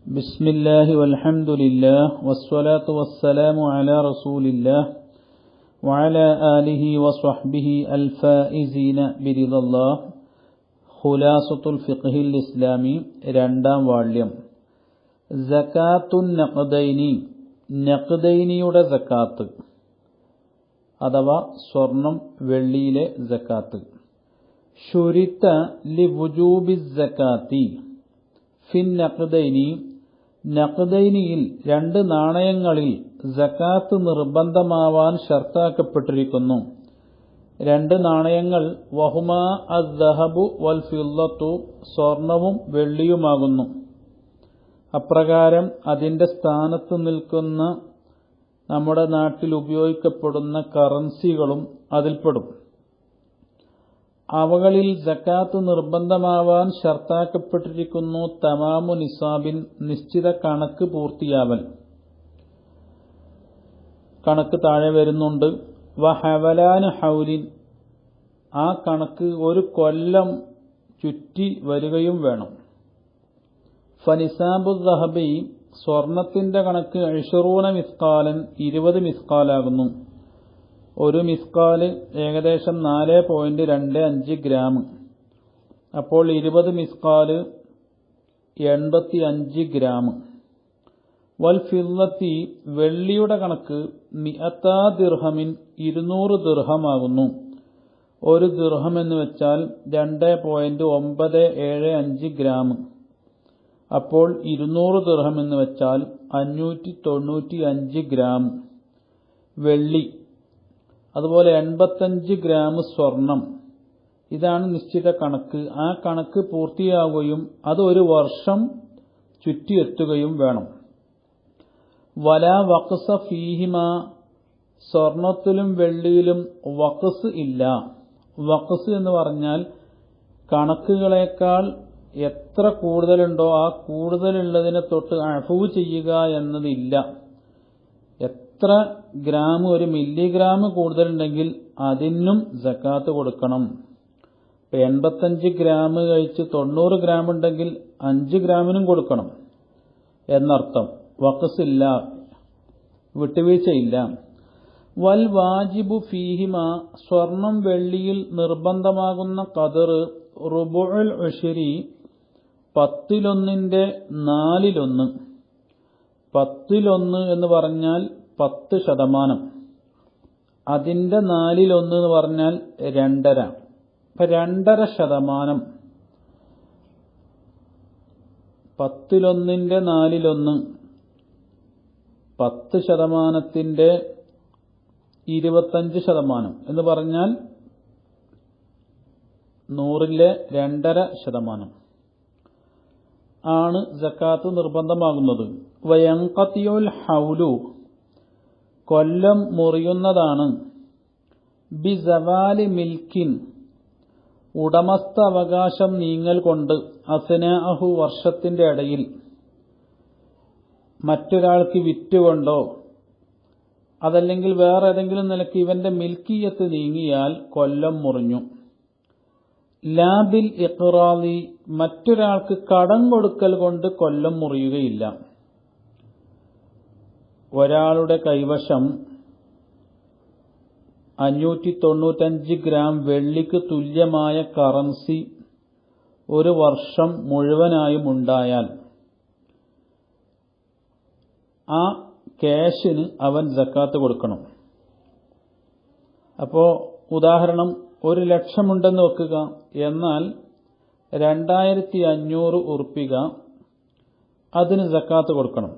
بسم الله والحمد لله والصلاة والسلام على رسول الله وعلى آله وصحبه الفائزين برضا الله خلاصة الفقه الإسلامي രണ്ടാം വാള്യം സകാത്തുൻ നഖദൈനി നഖദൈനിയുടെ സകാത്ത് അഥവാ സ്വർണം വെള്ളിയിലെ സകാത്ത് ശുരിത ലിവുജൂബി സകാത്തി ഫിൻ നഖദൈനി നഖദൈനിയിൽ രണ്ട് നാണയങ്ങളിൽ സകാത്ത് നിർബന്ധമാവാൻ ഷർത്താക്കപ്പെട്ടിരിക്കുന്നു. രണ്ട് നാണയങ്ങൾ വഹുമാ അസ്സഹബു വൽ ഫിദ്ദത്തു സ്വർണവും വെള്ളിയുമാകുന്നു. അപ്രകാരം അതിന്റെ സ്ഥാനത്ത് നിൽക്കുന്ന നമ്മുടെ നാട്ടിൽ ഉപയോഗിക്കപ്പെടുന്ന കറൻസികളും അതിൽപ്പെടും. അവകളിൽ സകാത്ത് നിർബന്ധമാവാൻ ഷർത്താക്കപ്പെട്ടിരിക്കുന്നു തമാമു നിസാബിൻ നിശ്ചിത കണക്ക് പൂർത്തിയാവൽ. കണക്ക് താഴെ വരുന്നുണ്ട്. വഹവലാൻ ഹൗലിൻ ആ കണക്ക് ഒരു കൊല്ലം ചുറ്റി വരികയും വേണം. ഫനിസാബു ദഹബി സ്വർണത്തിന്റെ കണക്ക് 20 മിസ്കാലൻ 20 മിസ്കാലാകുന്നു. ഒരു മിസ്കാല് ഏകദേശം 4.25 ഗ്രാം. അപ്പോൾ 20 മിസ്കാല് 85 ഗ്രാം. വൽ ഫിദ്ദത്തി വെള്ളിയുടെ കണക്ക് 100 ദിർഹമിൻ 200 ദിർഹമാകുന്നു. ഒരു ദിർഹം എന്ന് വെച്ചാൽ 2.975 ഗ്രാം. അപ്പോൾ 200 ദിർഹം എന്ന് വെച്ചാൽ 595 ഗ്രാം വെള്ളി. അതുപോലെ 85 ഗ്രാം സ്വർണം. ഇതാണ് നിശ്ചിത കണക്ക്. ആ കണക്ക് പൂർത്തിയാവുകയും അത് ഒരു വർഷം ചുറ്റിയെത്തുകയും വേണം. വലാ വഖ്സ ഫീഹിമ സ്വർണത്തിലും വെള്ളിയിലും വഖ്സ് ഇല്ല. വഖ്സ് എന്ന് പറഞ്ഞാൽ കണക്കുകളേക്കാൾ എത്ര കൂടുതലുണ്ടോ ആ കൂടുതലുള്ളതിനെ തൊട്ട് അഫൂ ചെയ്യുക എന്നതില്ല. എത്ര ഗ്രാം, ഒരു മില്ലിഗ്രാം കൂടുതലുണ്ടെങ്കിൽ അതിനും സകാത്ത് കൊടുക്കണം. 85 ഗ്രാം കഴിച്ച് 90 ഗ്രാം ഉണ്ടെങ്കിൽ 5 ഗ്രാമിനും കൊടുക്കണം എന്നർത്ഥം. വഖ്സ് ഇല്ല, വിട്ടുവീഴ്ചയില്ല. വൽ വാജിബു ഫീഹിമ സ്വർണം വെള്ളിയിൽ നിർബന്ധമാകുന്ന ഖദർ റുബുഉൽ ഉശ്രി 1/4. 1/1 എന്ന് പറഞ്ഞാൽ 10%. അതിന്റെ 1/4 എന്ന് പറഞ്ഞാൽ 2.5. 2.5%. 1/1 4/1 10%ത്തിന്റെ 25% എന്ന് പറഞ്ഞാൽ 100ലെ 2.5% ആണ് സകാത്ത് നിർബന്ധമാകുന്നത്. വയൻഖതിയുൽ ഹൗലു കൊല്ലം മുറിയുന്നതാണ്. ബിസവാലി മിൽക്കിൻ ഉടമസ്ഥ അവകാശം നീങ്ങൽ കൊണ്ട്. അസ്നാഅഹു വർഷത്തിന്റെ ഇടയിൽ മറ്റൊരാൾക്ക് വിറ്റുകൊണ്ടോ അതല്ലെങ്കിൽ വേറെ ഏതെങ്കിലും നിലയ്ക്ക് ഇവന്റെ മിൽക്കിയത്ത് നീങ്ങിയാൽ കൊല്ലം മുറിഞ്ഞു. ലാബിൽ ഇഖ്റാദി മറ്റൊരാൾക്ക് കടം കൊടുക്കൽ കൊണ്ട് കൊല്ലം മുറിയുകയില്ല. ഒരാളുടെ കൈവശം 595 ഗ്രാം വെള്ളിക്ക് തുല്യമായ കറൻസി ഒരു വർഷം മുഴുവനായും ഉണ്ടായാൽ ആ ക്യാഷിന് അവൻ സകാത്ത് കൊടുക്കണം. അപ്പോ ഉദാഹരണം 1,00,000 ഉണ്ടെന്ന് വെക്കുക. എന്നാൽ 2,500 ഉറുപ്പിക അതിന് സകാത്ത് കൊടുക്കണം.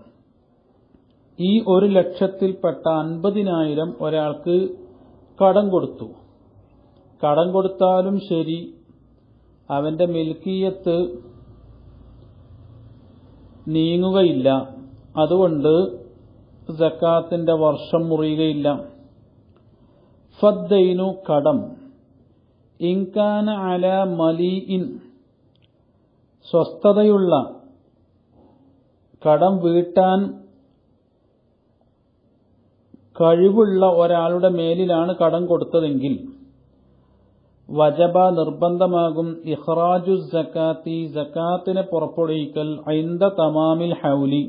ഈ 1,00,000ത്തിൽപ്പെട്ട 50,000 ഒരാൾക്ക് കടം കൊടുത്തു. കടം കൊടുത്താലും ശരി അവന്റെ മിൽക്കിയത്ത് നീങ്ങുകയില്ല. അതുകൊണ്ട് സകാത്തിന്റെ വർഷം മുറിയുകയില്ല. ഫദ്ദൈനു കടം ഇൻകാന അല മലീഇൻ സ്വസ്ഥതയുള്ള കടം വീട്ടാൻ കഴിവുള്ള ഒരാളുടെ മേലിലാണ് കടം കൊടുത്തതെങ്കിൽ വജബ നിർബന്ധമാകും ഇഖ്റാജു സകാത്തി സകാത്തിനെ പുറപ്പെടുവിക്കൽ ഐന്ദ തമാമിൽ ഹൗലി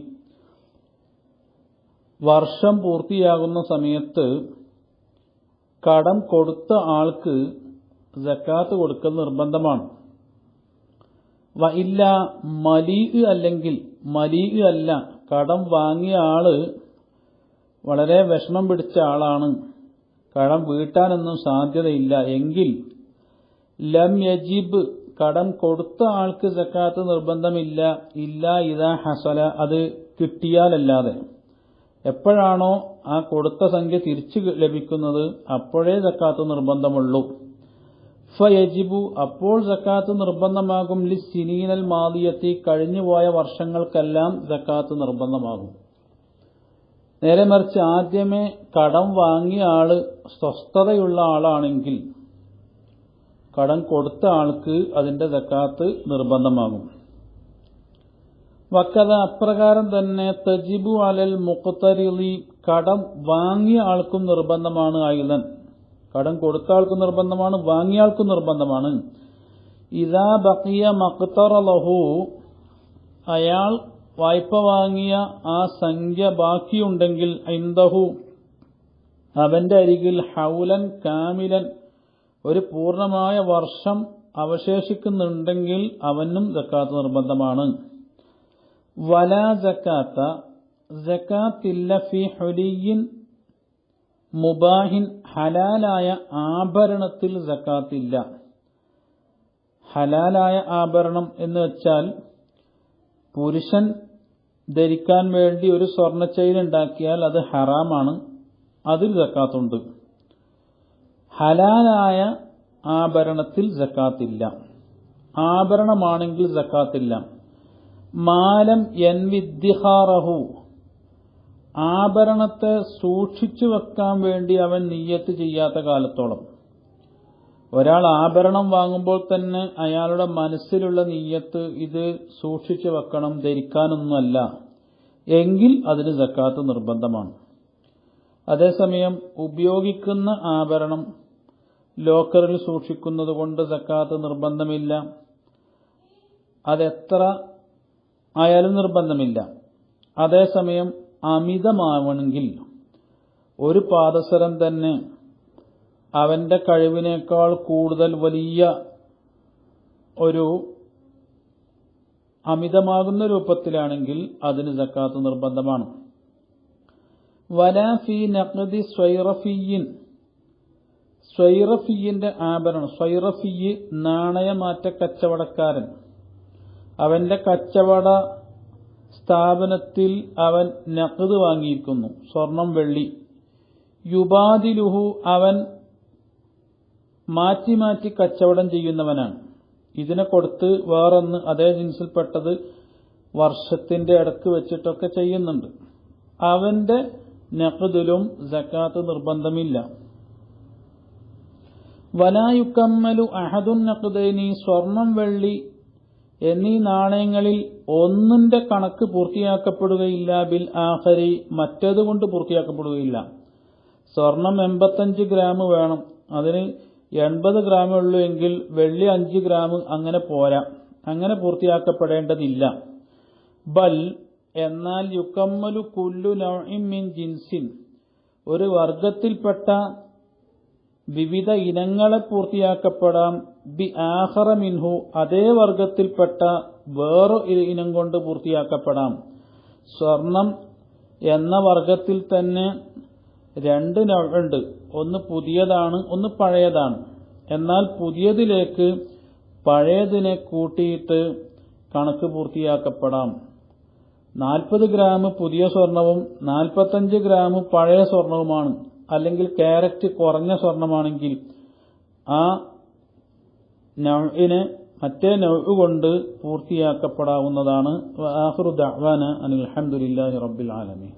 വർഷം പൂർത്തിയാകുന്ന സമയത്ത് കടം കൊടുത്ത ആൾക്ക് സകാത്ത് കൊടുക്കൽ നിർബന്ധമാണ്. വ ഇല്ല മലീ അല്ലെങ്കിൽ മലീ അല്ല, കടം വാങ്ങിയ ആള് വളരെ വിഷമം പിടിച്ച ആളാണ്, കടം വീട്ടാനൊന്നും സാധ്യതയില്ല എങ്കിൽ ലം യജിബ് കടം കൊടുത്ത ആൾക്ക് സക്കാത്ത് നിർബന്ധമില്ല. ഇല്ല ഇദാ ഹസല അത് കിട്ടിയാലല്ലാതെ. എപ്പോഴാണോ ആ കൊടുത്ത സംഖ്യ തിരിച്ചു ലഭിക്കുന്നത് അപ്പോഴേ സക്കാത്ത് നിർബന്ധമുള്ളൂ. ഫയജിബു അപ്പോൾ സക്കാത്ത് നിർബന്ധമാകും. ലിസ്സിനീനൽ മാദിയത്തി കഴിഞ്ഞുപോയ വർഷങ്ങൾക്കെല്ലാം സക്കാത്ത് നിർബന്ധമാകും. നേരെ മറിച്ച് ആദ്യമേ കടം വാങ്ങിയ ആള് സ്വസ്ഥതയുള്ള ആളാണെങ്കിൽ കടം കൊടുത്ത ആൾക്ക് അതിന്റെ സക്കാത്ത് നിർബന്ധമാകും. വക്കത അപ്രകാരം തന്നെ തജിബു അലൽ മുഖ്തരിളി കടം വാങ്ങിയ ആൾക്കും നിർബന്ധമാണ്. ആയുധൻ കടം കൊടുത്ത ആൾക്കും നിർബന്ധമാണ്, വാങ്ങിയ ആൾക്കും നിർബന്ധമാണ്. ഇദാ ബഖിയ മഖ്തറലഹു അയാൾ വായ്പ വാങ്ങിയ ആ സംഖ്യ ബാക്കിയുണ്ടെങ്കിൽ ഇൻദഹു അവന്റെ അരികിൽ ഹൗലൻ കാമിലൻ ഒരു പൂർണ്ണമായ വർഷം അവശേഷിക്കുന്നുണ്ടെങ്കിൽ അവനും സക്കാത്ത് നിർബന്ധമാണ്. വലാ സക്കാത്ത സക്കാത്തില്ല ഫി ഹുലിയിൻ മുബാഹിൻ ഹലാലായ ആഭരണത്തിൽ സക്കാത്തില്ല. ഹലാലായ ആഭരണം എന്ന് വെച്ചാൽ പുരുഷൻ ധരിക്കാൻ വേണ്ടി ഒരു സ്വർണ്ണ ചെയിൻ ഉണ്ടാക്കിയാൽ അത് ഹറാമാണ്, അതിൽ സക്കാത്തുണ്ട്. ഹലാലായ ആഭരണത്തിൽ സക്കാത്തില്ല. ആഭരണമാണെങ്കിൽ സക്കാത്തില്ല. മാലം യൻവിദ്ദിഖാറഹു ആഭരണത്തെ സൂക്ഷിച്ചു വെക്കാൻ വേണ്ടി അവൻ നിയ്യത്ത് ചെയ്യാത്ത കാലത്തോളം. ഒരാൾ ആഭരണം വാങ്ങുമ്പോൾ തന്നെ അയാളുടെ മനസ്സിലുള്ള നിയ്യത്ത് ഇത് സൂക്ഷിച്ചു വെക്കണം, ധരിക്കാനൊന്നുമല്ല എങ്കിൽ അതിന് സക്കാത്ത് നിർബന്ധമാണ്. അതേസമയം ഉപയോഗിക്കുന്ന ആഭരണം ലോക്കറിൽ സൂക്ഷിക്കുന്നത് കൊണ്ട് സക്കാത്ത് നിർബന്ധമില്ല, അതെത്ര ആയാലും നിർബന്ധമില്ല. അതേസമയം അമിതമാവണമെങ്കിൽ ഒരു പാദസരം തന്നെ അവന്റെ കഴിവിനേക്കാൾ കൂടുതൽ വലിയ ഒരു അമിതമാകുന്ന രൂപത്തിലാണെങ്കിൽ അതിന് സക്കാത്ത് നിർബന്ധമാണ്. വലാ ഫീ നഖ്ദി സ്വൈറഫിയിൻ സ്വൈറഫിയിന്റെ ആഭരണം. സ്വൈറഫിയ് നാണയമാറ്റ കച്ചവടക്കാരൻ. അവന്റെ കച്ചവട സ്ഥാപനത്തിൽ അവൻ നഖ്ദ് വാങ്ങിയിരിക്കുന്നു, സ്വർണം വെള്ളി. യുബാദിലുഹു അവൻ മാറ്റി മാറ്റി കച്ചവടം ചെയ്യുന്നവനാണ്. ഇതിനെ കൊടുത്ത് വേറൊന്ന് അതേ ജിൻസിൽപ്പെട്ടത് വർഷത്തിന്റെ ഇടക്ക് വെച്ചിട്ടൊക്കെ ചെയ്യുന്നുണ്ട്. അവന്റെ നഖ്ദിലും സക്കാത്ത് നിർബന്ധമില്ല. വലായുക്കമ്മലു അഹദുൻ നഖ്ദൈനി സ്വർണം വെള്ളി എന്നീ നാണയങ്ങളിൽ ഒന്നിന്റെ കണക്ക് പൂർത്തിയാക്കപ്പെടുകയില്ല. ബിൽ ആഖരി മറ്റേതുകൊണ്ട് പൂർത്തിയാക്കപ്പെടുകയില്ല. സ്വർണം 85 ഗ്രാം വേണം, അതിന് 80 ഗ്രാമേ ഉള്ളൂ എങ്കിൽ വെള്ളി 5 ഗ്രാം അങ്ങനെ പോരാ, അങ്ങനെ പൂർത്തിയാക്കപ്പെടേണ്ടതില്ല. ബൽ എന്നാൽ യുക്കമ്മലു കുല്ലു നൗഇൻ മിൻ ജിൻസിൻ ഒരു വർഗത്തിൽപ്പെട്ട വിവിധ ഇനങ്ങളെ പൂർത്തിയാക്കപ്പെടാം. ബി ആഖറ മിൻഹു അതേ വർഗത്തിൽപ്പെട്ട വേറൊരു ഇനം കൊണ്ട് പൂർത്തിയാക്കപ്പെടാം. സ്വർണം എന്ന വർഗത്തിൽ തന്നെ 2 ഉണ്ട്, ഒന്ന് പുതിയതാണ്, ഒന്ന് പഴയതാണ്. എന്നാൽ പുതിയതിലേക്ക് പഴയതിനെ കൂട്ടിയിട്ട് കണക്ക് പൂർത്തിയാക്കപ്പെടാം. 40 ഗ്രാം പുതിയ സ്വർണവും 45 ഗ്രാം പഴയ സ്വർണവുമാണ്, അല്ലെങ്കിൽ കാരറ്റ് കുറഞ്ഞ സ്വർണമാണെങ്കിൽ ആ നൗഇനെ മറ്റേ നൗഇ കൊണ്ട് പൂർത്തിയാക്കപ്പെടാവുന്നതാണ്. ആഖിറു ദഅ്വാന അനിൽ ഹംദുലില്ലാഹി റബ്ബിൽ ആലമീൻ.